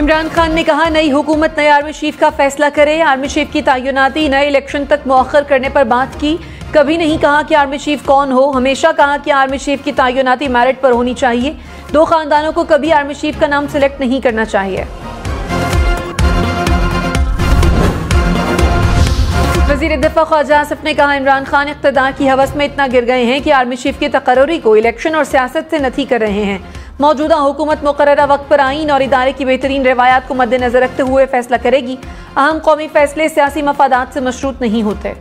इमरान खान ने कहा नई हुकूमत नए आर्मी चीफ का फैसला करे। आर्मी चीफ की तैनाती नए इलेक्शन तक मुअख्खर करने पर बात की। कभी नहीं कहा कि आर्मी चीफ कौन हो, हमेशा कहा कि आर्मी चीफ की तैनाती मेरिट पर होनी चाहिए। दो खानदानों को कभी आर्मी चीफ का नाम सिलेक्ट नहीं करना चाहिए। वज़ीर दिफा ख्वाजा आसिफ ने कहा इमरान खान इक़्तिदार की हवस में इतना गिर गए हैं कि आर्मी चीफ की तकर्री को इलेक्शन और सियासत से नथी कर रहे हैं। मौजूदा हुकूमत मुकर्ररा वक्त पर आईन और इदारे की बेहतरीन रवायात को मद्देनजर रखते हुए फैसला करेगी। अहम कौमी फैसले सियासी मफादात से मशरूत नहीं होते।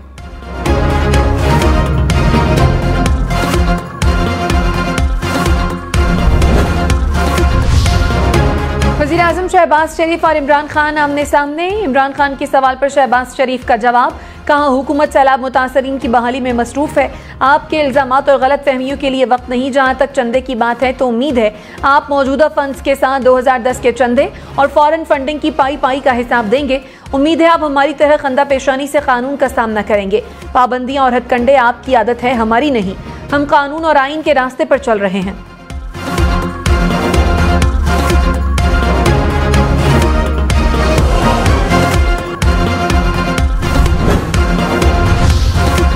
वज़ीर आज़म शहबाज शरीफ और इमरान खान आमने सामने। इमरान खान के सवाल पर शहबाज शरीफ का जवाब, कहा हुकूमत सैलाब मुतासरीन की बहाली में मसरूफ है। आपके इल्जामात और गलत फहमियों के लिए वक्त नहीं। जहाँ तक चंदे की बात है तो उम्मीद है आप मौजूदा फंड्स के साथ 2010 के चंदे और फॉरेन फंडिंग की पाई का हिसाब देंगे। उम्मीद है आप हमारी तरह खंदा पेशानी से कानून का सामना करेंगे। पाबंदियां और हथकंडे आपकी आदत है, हमारी नहीं। हम कानून और आइन के रास्ते पर चल रहे हैं।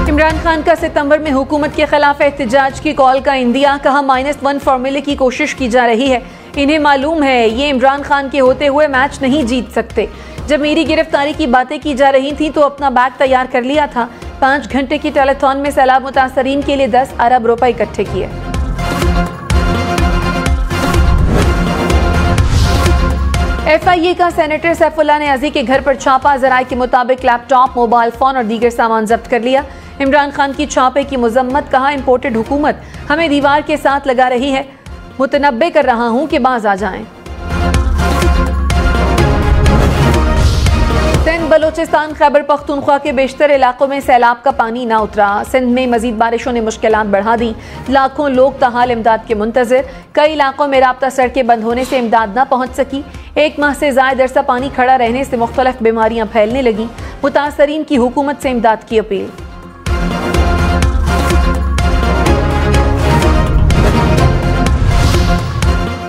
इमरान खान का सितंबर में हुकूमत के खिलाफ एहतजाज की कॉल का इंदिया। कहा -1 फार्मूले की कोशिश की जा रही है। इन्हें मालूम है ये इमरान खान के होते हुए मैच नहीं जीत सकते। जब मेरी गिरफ्तारी की बातें की जा रही थी तो अपना बैग तैयार कर लिया था। 5 घंटे की टेलीथॉन में सैलाब मुतासरीन के लिए 10 अरब रुपए इकट्ठे किए। FIA का सेनेटर सैफुल्लाह नियाज़ी के घर पर छापा। ज़राए के मुताबिक लैपटॉप, मोबाइल फोन और दीगर सामान जब्त कर लिया। इमरान खान की छापे की मजम्मत। कहा इंपोर्टेड हुकूमत हमें दीवार के साथ लगा रही है। मुतनब्बे कर रहा हूं कि बाज आ जाएं। सिंध, बलोचिस्तान, खैबर पख्तूनख्वा के बेशतर इलाकों में सैलाब का पानी ना उतरा। सिंध में मजीद बारिशों ने मुश्किलात बढ़ा दी। लाखों लोग ताहाल इमदाद के मुंतजिर। कई इलाकों में राब्ता सड़कें बंद होने से इमदाद न पहुंच सकी। 1 माह से ज़ायद अरसा पानी खड़ा रहने से मुख्तलिफ बीमारियां फैलने लगी। मुतासरीन की हुकूमत से इमदाद की अपील।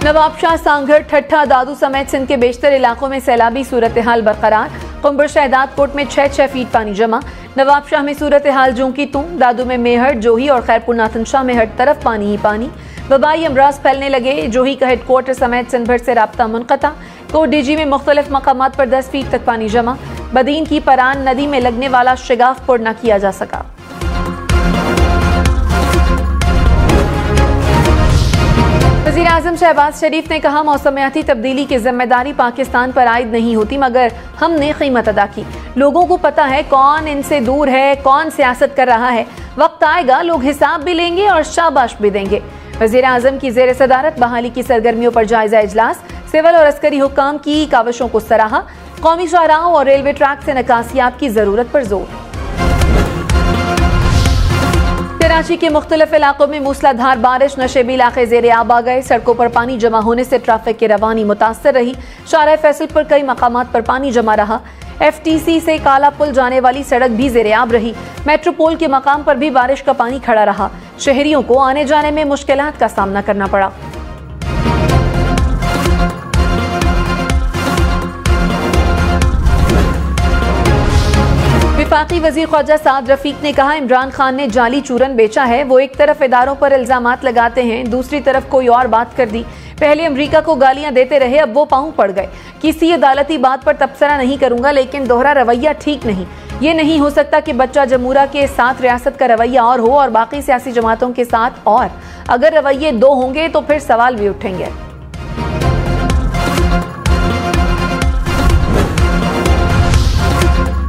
नवाबशाह, सांगढ़, ठट्ठा, दादू समेत सिंध के बेशतर इलाकों में सैलाबी सूरत हाल बरकरार। कुंबर शहदाद कोट में 6 फीट पानी जमा। नवाबशाह में सूरत हाल जों की तुम। दादू में मेहर, जोही और खैरपुर नाथनशाह में हर तरफ पानी ही पानी। वबाई अमराज फैलने लगे। जोही का हेडक्वार्टर समेत सिंध भर से राब्ता मुनक़ता। कोट डीजी में मुख्तलिफ मकामात पर 10 फीट तक पानी जमा। बदीन की परान नदी में लगने वाला शिगाफ पुर न किया जा सका। वज़ीर आज़म शहबाज शरीफ ने कहा मौसमियाती तब्दीली की जिम्मेदारी पाकिस्तान पर आयद नहीं होती, मगर हमने कीमत अदा की। लोगों को पता है कौन इनसे दूर है, कौन सियासत कर रहा है। वक्त आएगा लोग हिसाब भी लेंगे और शाबाश भी देंगे। वज़ीर आज़म की ज़ेर सदारत बहाली की सरगर्मियों पर जायजा इजलास। सिविल और अस्करी हुक्काम की काविशों को सराहा। कौमी शाहराहों और रेलवे ट्रैक से नकासियात की जरूरत पर जोर। कराची के मुख्तलिफ इलाकों में मूसलाधार बारिश। नशेबी इलाके ज़ेरे आब आ गए। सड़कों पर पानी जमा होने से ट्रैफिक की रवानी मुतासर रही। शारा फैसल पर कई मकामात पर पानी जमा रहा। FTC से काला पुल जाने वाली सड़क भी ज़ेरे आब रही। मेट्रोपोल के मकाम पर भी बारिश का पानी खड़ा रहा। शहरियों को आने जाने में मुश्किलात का सामना करना पड़ा। वफाकी वज़ीर ख्वाजा साद रफीक ने कहा इमरान खान ने जाली चूरन बेचा है। वो एक तरफ इदारों पर इल्जामात लगाते हैं, दूसरी तरफ कोई और बात कर दी। पहले अमरीका को गालियां देते रहे, अब वो पांव पड़ गए। किसी अदालती बात पर तबसरा नहीं करूंगा, लेकिन दोहरा रवैया ठीक नहीं। ये नहीं हो सकता कि बच्चा जमूरा के साथ रियासत का रवैया और हो और बाकी सियासी जमातों के साथ और। अगर रवैये 2 होंगे तो फिर सवाल भी उठेंगे।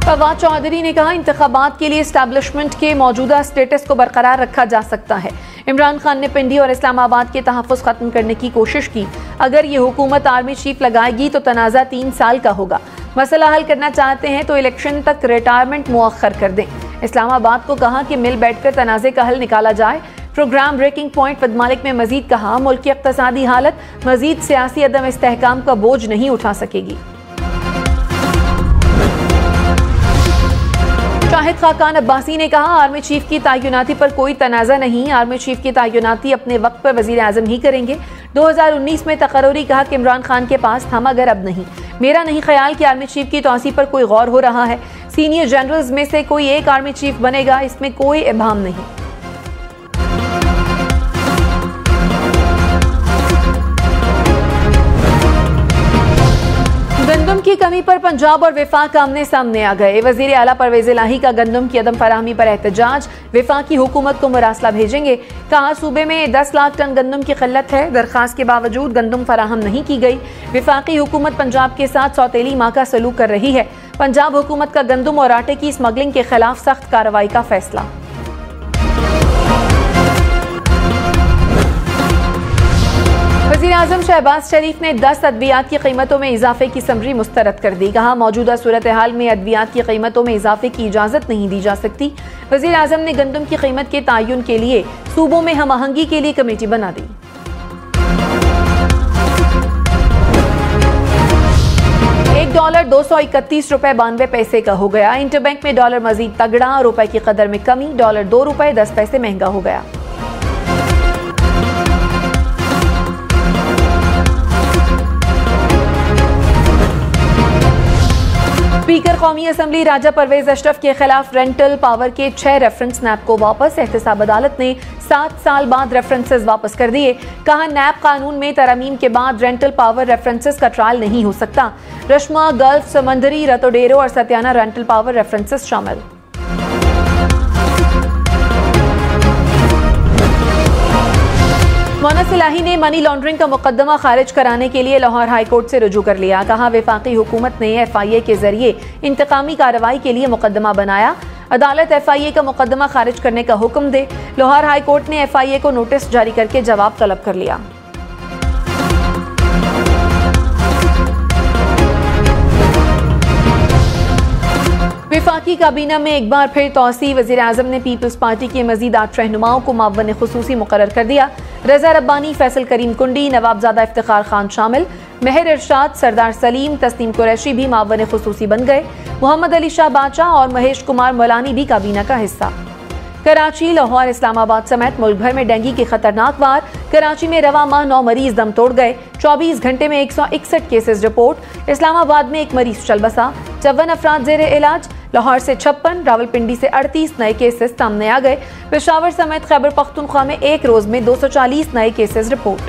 फवाद चौधरी ने कहा इंतखाबात के लिए एस्टैब्लिशमेंट के मौजूदा स्टेटस को बरकरार रखा जा सकता है। इमरान खान ने पिंडी और इस्लामाबाद के तहफ़्फ़ुज़ खत्म करने की कोशिश की। अगर ये हुकूमत आर्मी चीफ लगाएगी तो तनाज़ा 3 साल का होगा। मसला हल करना चाहते हैं तो इलेक्शन तक रिटायरमेंट मुअख्खर कर दें। इस्लामाबाद को कहा कि मिल बैठकर तनाज़े का हल निकाला जाए। प्रोग्राम ब्रेकिंग पॉइंट वद मालिक में मजीद कहा मुल्क की इक़्तिसादी हालत मजीद सियासी अदम इस्तेहकाम का बोझ नहीं उठा सकेगी। शाहिद खाकान अब्बासी ने कहा, आर्मी चीफ की तैनाती पर कोई तनाज़ा नहीं। आर्मी चीफ की तैनाती अपने वक्त पर वज़ीर आज़म ही करेंगे। 2019 में तकर्री कहा कि इमरान खान के पास था मगर अब नहीं। मेरा नहीं ख्याल कि आर्मी चीफ की तौसी पर कोई गौर हो रहा है। सीनियर जनरल्स में से कोई एक आर्मी चीफ बनेगा, इसमें कोई इबाम नहीं। गंदम की कमी पर पंजाब और विफाक आमने सामने आ गए। वजीर आला परवेज इलाही का गंदम की अदम फराहमी पर एहतजाज। विफाकी हुकूमत को मुरासला भेजेंगे। कहा, सूबे में 10 लाख टन गंदम की किल्लत है। दरखास्त के बावजूद गंदम फराहम नहीं की गई। विफाकी हुकूमत पंजाब के साथ सौतेली माह का सलूक कर रही है। पंजाब हुकूमत का गंदम और आटे की स्मगलिंग के खिलाफ सख्त कार्रवाई का फैसला। वज़ीर आज़म शहबाज शरीफ ने 10 अद्वियात की कीमतों में इजाफे की समरी मुस्तरद कर दी। कहा, मौजूदा सूरत हाल में अद्वियात की कीमतों में इजाफे की इजाज़त नहीं दी जा सकती। वज़ीर आज़म ने गंदम की कीमत के तयन के लिए सूबों में हम आहंगी के लिए कमेटी बना दी। $1 $231.92 का हो गया। इंटरबैंक में डॉलर मजीद तगड़ा, रुपए की कदर में कमी। डॉलर $2.10 महंगा हो गया। स्पीकर कौमी असम्बली राजा परवेज अशरफ के खिलाफ रेंटल पावर के 6 रेफरेंस नैब को वापस। एहतसाब अदालत ने 7 साल बाद रेफरेंसेस वापस कर दिए। कहा, नैब कानून में तरमीम के बाद रेंटल पावर रेफरेंसेस का ट्रायल नहीं हो सकता। रश्मा, गल्फ, समंदरी, रतोडेरो और सत्याना रेंटल पावर रेफरेंसेस शामिल। मोनस इलाही ने मनी लॉन्ड्रिंग का मुकदमा खारिज कराने के लिए लाहौर हाई कोर्ट से रुजू कर लिया। कहा, वफाकी हुकूमत ने FIA के जरिए इंतकामी कार्रवाई के लिए मुकदमा बनाया। अदालत FIA का मुकदमा खारिज करने का हुक्म दे। लाहौर हाई कोर्ट ने FIA को नोटिस जारी करके जवाब तलब कर लिया। वफाकी काबीना में एक बार फिर तौसी। वज़ीर आज़म ने पीपल्स पार्टी के मजीद 8 रहनुमाओं को मुअव्विन खुसूसी मुकर्रर कर दिया। रजा रब्बानी, फैसल करीम कुंडी, नवाबजादा इफ्तिखार खान शामिल। मेहर इरशाद, सरदार सलीम, तस्नीम कुरैशी भी मुअव्विन खुसूसी बन गए। मोहम्मद अली शाह बाचा और महेश कुमार मौलानी भी काबीना का हिस्सा। कराची, लाहौर, इस्लामाबाद समेत मुल्क भर में डेंगू के खतरनाक वार। कराची में रवा माह 9 मरीज दम तोड़ गए। 24 घंटे में 161 केसेस रिपोर्ट। इस्लामाबाद में 1 मरीज चल बसा। 54 अफराद जेरे इलाज। लाहौर से 56, रावलपिंडी से 38 नए केसेस सामने आ गए। पेशावर समेत खैबर पख्तूनख्वा में एक रोज में 240 नए केसेस रिपोर्ट।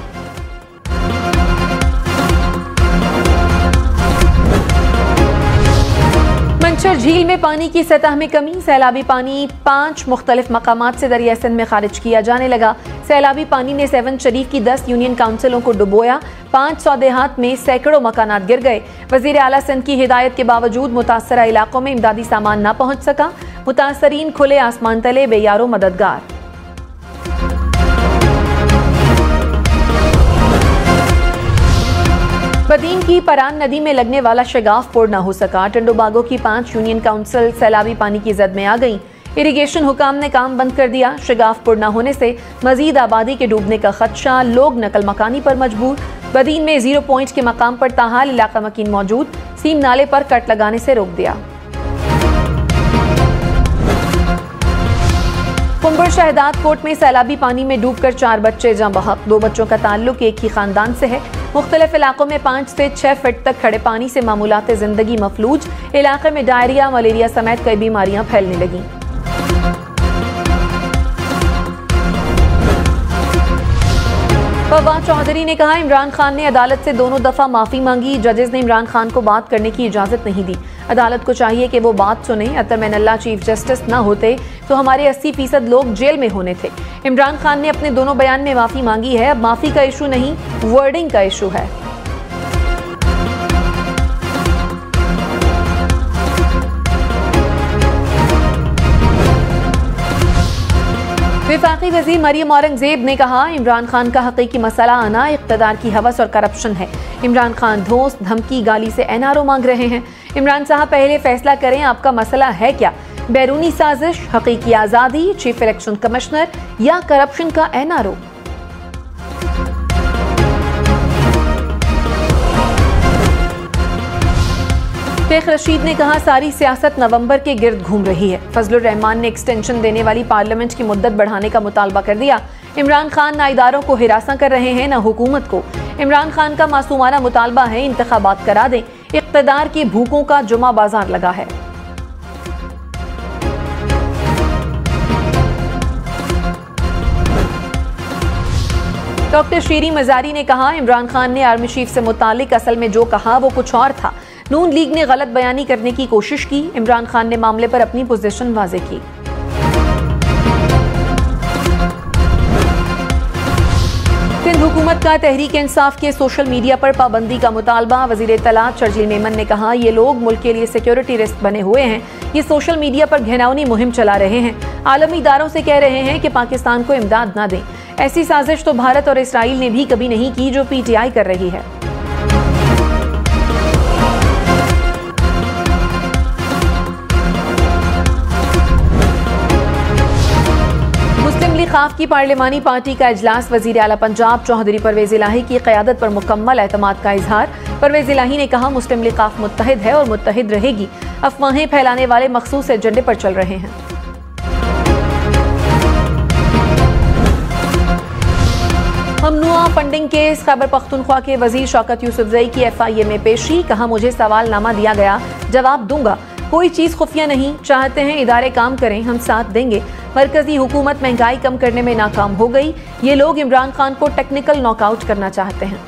मंचर झील में पानी की सतह में कमी। सैलाबी पानी 5 मुख्तलिफ मकामात से दरिया सिंध में खारिज किया जाने लगा। सैलाबी पानी ने 7 शरीफ की 10 यूनियन काउंसिलों को डुबोया। 5 सौदेहात में सैकड़ों मकानात गिर गए। वजीर आला सिंध की हिदायत के बावजूद मुतासरा इलाकों में इमदादी सामान न पहुंच सका। मुतासरीन खुले आसमान तले बेयारो मददगार। बदीन की परान नदी में लगने वाला शगाफ पुर न हो सका। टंडोबागो की 5 यूनियन काउंसिल सैलाबी पानी की जद में आ गई। इरिगेशन हुकाम ने काम बंद कर दिया। शगाफ पुर न होने से मजीद आबादी के डूबने का खदशा। लोग नकल मकानी पर मजबूर। बदीन में 0 पॉइंट के मकाम पर ताहाल इलाका मकीन मौजूद। सीम नाले पर कट लगाने से रोक दिया। कुंबर शहदाद कोट में सैलाबी पानी में डूबकर 4 बच्चे जाँ बहक। 2 बच्चों का ताल्लुक एक ही खानदान से है। मुख्तलिफ इलाकों में 5 से 6 फीट तक खड़े पानी से मामूलात जिंदगी मफलूज। इलाके में डायरिया, मलेरिया समेत कई बीमारियां फैलने लगी। फवाद चौधरी ने कहा, इमरान खान ने अदालत से दोनों दफा माफी मांगी। जजेस ने इमरान खान को बात करने की इजाजत नहीं दी। अदालत को चाहिए कि वो बात सुने। अतरमैनल्लाह चीफ जस्टिस न होते तो हमारे 80% लोग जेल में होने थे। इमरान खान ने अपने दोनों बयान में माफी मांगी है। अब माफी का इशू नहीं, वर्डिंग का इशू है। वफाकी वज़ीर मरियम औरंगजेब ने कहा, इमरान खान का हकीकी मसला आना इक़्तिदार की हवस और करप्शन है। इमरान खान धोस, धमकी, गाली से NRO मांग रहे हैं। इमरान साहब पहले फैसला करें, आपका मसला है क्या? बैरूनी साजिश, हकीकी आज़ादी, चीफ इलेक्शन कमिश्नर या करप्शन का NRO? शेख रशीद ने कहा, सारी सियासत नवंबर के गिर्द घूम रही है। फजलुर रहमान ने एक्सटेंशन देने वाली पार्लियामेंट की मुद्दत बढ़ाने का मुतालबा कर दिया। इमरान खान ना इदारों को हिरासा कर रहे हैं, न हुकूमत को। इमरान खान का मासूमाना मुतालबा है, इंतखाबात करा दें। इक़्तिदार की भूखों का जुमा बाजार लगा है। डॉक्टर शीरी मजारी ने कहा, इमरान खान ने आर्मी चीफ से मुतालिक असल में जो कहा वो कुछ और था। नून लीग ने गलत बयानी करने की कोशिश की। इमरान खान ने मामले पर अपनी पोजीशन वाज़ेह की। सिंध हुकूमत का तहरीक इंसाफ के सोशल मीडिया पर पाबंदी का मुतालबा। वजीर इत्तलात शर्जील मेमन ने कहा, ये लोग मुल्क के लिए सिक्योरिटी रिस्क बने हुए हैं। ये सोशल मीडिया पर घिनौनी मुहिम चला रहे हैं। आलमी इदारों से कह रहे हैं कि पाकिस्तान को इमदाद ना दें। ऐसी साजिश तो भारत और इसराइल ने भी कभी नहीं की जो PTI कर रही है। मुस्लिम लीग खाफ की पार्लिमानी पार्टी का इजलास। वजीर आला पंजाब चौधरी परवेज इलाही की क़यादत पर मुकम्मल एतमाद का इजहार। परवेज इलाही ने कहा, मुस्लिम लीग खाफ मुत्तहिद है और मुत्तहिद रहेगी। अफवाहें फैलाने वाले मखसूस एजेंडे पर चल रहे हैं। ममनुआ फंडिंग केस। खैबर पख्तूनख्वा के वजीर शौकत यूसुफजई की FIA में पेशी। कहा, मुझे सवालनामा दिया गया, जवाब दूंगा। कोई चीज खुफिया नहीं। चाहते हैं इदारे काम करें, हम साथ देंगे। मरकजी हुकूमत महंगाई कम करने में नाकाम हो गई। ये लोग इमरान खान को टेक्निकल नॉकआउट करना चाहते हैं।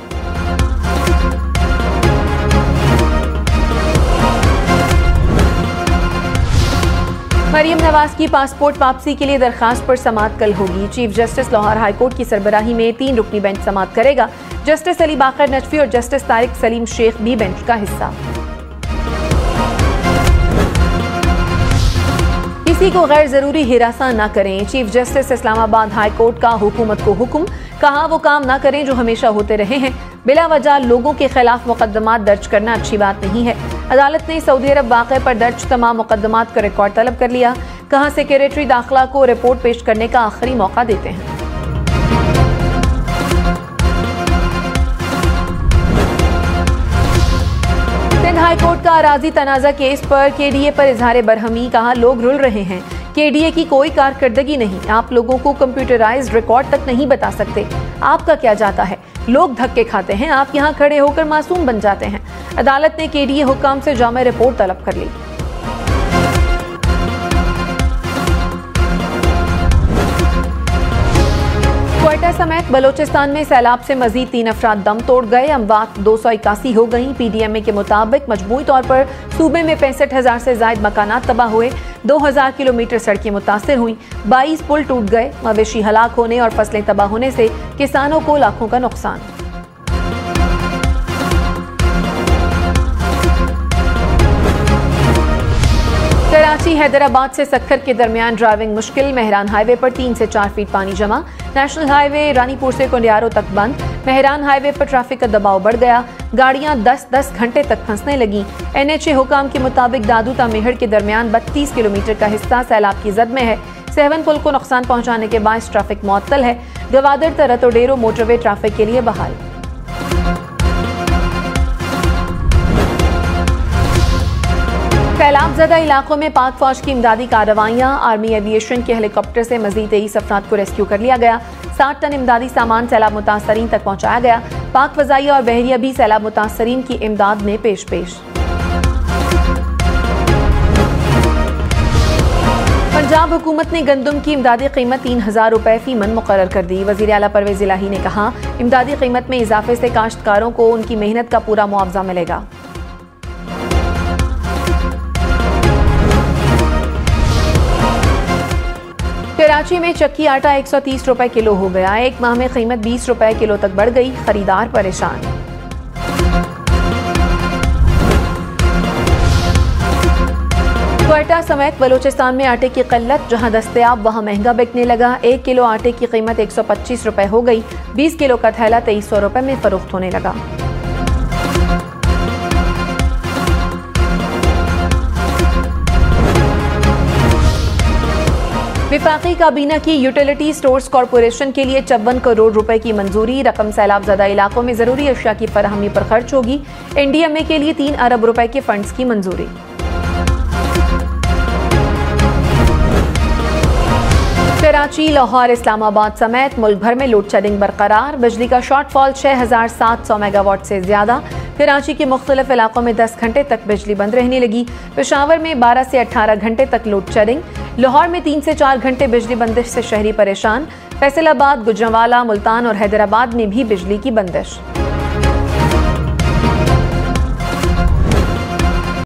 मरियम नवाज की पासपोर्ट वापसी के लिए दरखास्त पर समाअत कल होगी। Chief justice Lahore high court की सरबराही में 3 रुकनी बेंच समाअत करेगा। जस्टिस अली बाकर नजफी और जस्टिस तारिक सलीम शेख भी बेंच का हिस्सा। किसी को गैर जरूरी हिरासा न करें। Chief justice Islamabad high court का हुकूमत को हुक्म। कहा, वो काम ना करें जो हमेशा होते रहे हैं। बिला वजह लोगों के खिलाफ मुकदमात दर्ज करना अच्छी बात नहीं है। अदालत ने सऊदी अरब वाक़े पर दर्ज तमाम मुकदमात का रिकॉर्ड तलब कर लिया। कहा, सेक्रेटरी दाखिला को रिपोर्ट पेश करने का आखिरी मौका देते हैं। सिंध हाई कोर्ट का अराजी तनाज़ा केस पर KDA पर इजहार बरहमी। कहा, लोग रुल रहे हैं। KDA की कोई कारकर्दगी नहीं। आप लोगों को कंप्यूटराइज्ड रिकॉर्ड तक नहीं बता सकते। आपका क्या जाता है? लोग धक्के खाते हैं, आप यहाँ खड़े होकर मासूम बन जाते हैं। अदालत ने KDA हुक्काम से जामे रिपोर्ट तलब कर ली। क्वेटा समेत बलोचिस्तान में सैलाब से मजीद 3 अफराद दम तोड़ गए। अमवात 281 हो गई। PDMA के मुताबिक मजमूई तौर पर सूबे में 65,000 से ज्यादा मकानात तबाह हुए। 2000 किलोमीटर सड़कें मुतासर हुई। 22 पुल टूट गए। मवेशी हलाक होने और फसलें तबाह होने से किसानों को लाखों का नुकसान। कराची हैदराबाद से सक्खर के दरमियान ड्राइविंग मुश्किल। मेहरान हाईवे पर 3 से 4 फीट पानी जमा। नेशनल हाईवे रानीपुर से कुंडियारो तक बंद। मेहरान हाईवे पर ट्रैफिक का दबाव बढ़ गया। गाड़ियां 10-10 घंटे तक फंसने लगी। NHA हुकाम के मुताबिक दादू ता मेहड़ के दरमियान 32 किलोमीटर का हिस्सा सैलाब की जद में है। 7 पुल को नुकसान पहुंचाने के बायस ट्रैफिक मुअत्तल है। गवादर तरत और डेरो मोटरवे ट्रैफिक के लिए बहाल। सैलाब ज़दा इलाकों में पाक फौज की इमदादी कार्रवाइयां। आर्मी एविएशन के हेलीकॉप्टर से मजीद 23 अफराद को रेस्क्यू कर लिया गया। 60 टन इमदादी सामान सैलाब मुतासरीन तक पहुंचाया गया। पाक फजाइया और बहरिया भी सैलाब मुतासरीन की इमदाद में पेश। पंजाब हुकूमत ने गंदम की इमदादी कीमत 3000 रुपए फी मन मुकर्रर कर दी। वजीर आला परवेज इलाही ने कहा, इमदादी कीमत में इजाफे से काश्तकारों को उनकी मेहनत का पूरा मुआवजा मिलेगा। कराची में चक्की आटा 130 रुपए किलो हो गया। एक माह में कीमत 20 रुपए किलो तक बढ़ गई। खरीदार परेशान। क्वेटा समेत बलोचिस्तान में आटे की किल्लत। जहां दस्तयाब वहां महंगा बिकने लगा। 1 किलो आटे की कीमत 125 रुपए हो गई। 20 किलो का थैला 2300 रुपए में फरोख्त होने लगा। विफाकी काबीना की यूटिलिटी स्टोर्स कॉरपोरेशन के लिए 54 करोड़ रुपए की मंजूरी। रकम सैलाब ज़दा इलाकों में जरूरी अशिया की फराहमी पर खर्च होगी। NDMA के लिए 3 अरब रुपए के फंड्स की मंजूरी। कराची, लाहौर, इस्लामाबाद समेत मुल्क भर में लोड शेडिंग बरकरार। बिजली का शॉर्टफॉल 6700 मेगावाट से ज्यादा। कराची के मुख्तलिफ इलाकों में 10 घंटे तक बिजली बंद रहने लगी। पेशावर में 12 से 18 घंटे तक लोड शेडिंग। लाहौर में 3 से 4 घंटे बिजली बंदिश से शहरी परेशान। फैसलाबाद, गुजरांवाला, मुल्तान और हैदराबाद में भी बिजली की बंदिश।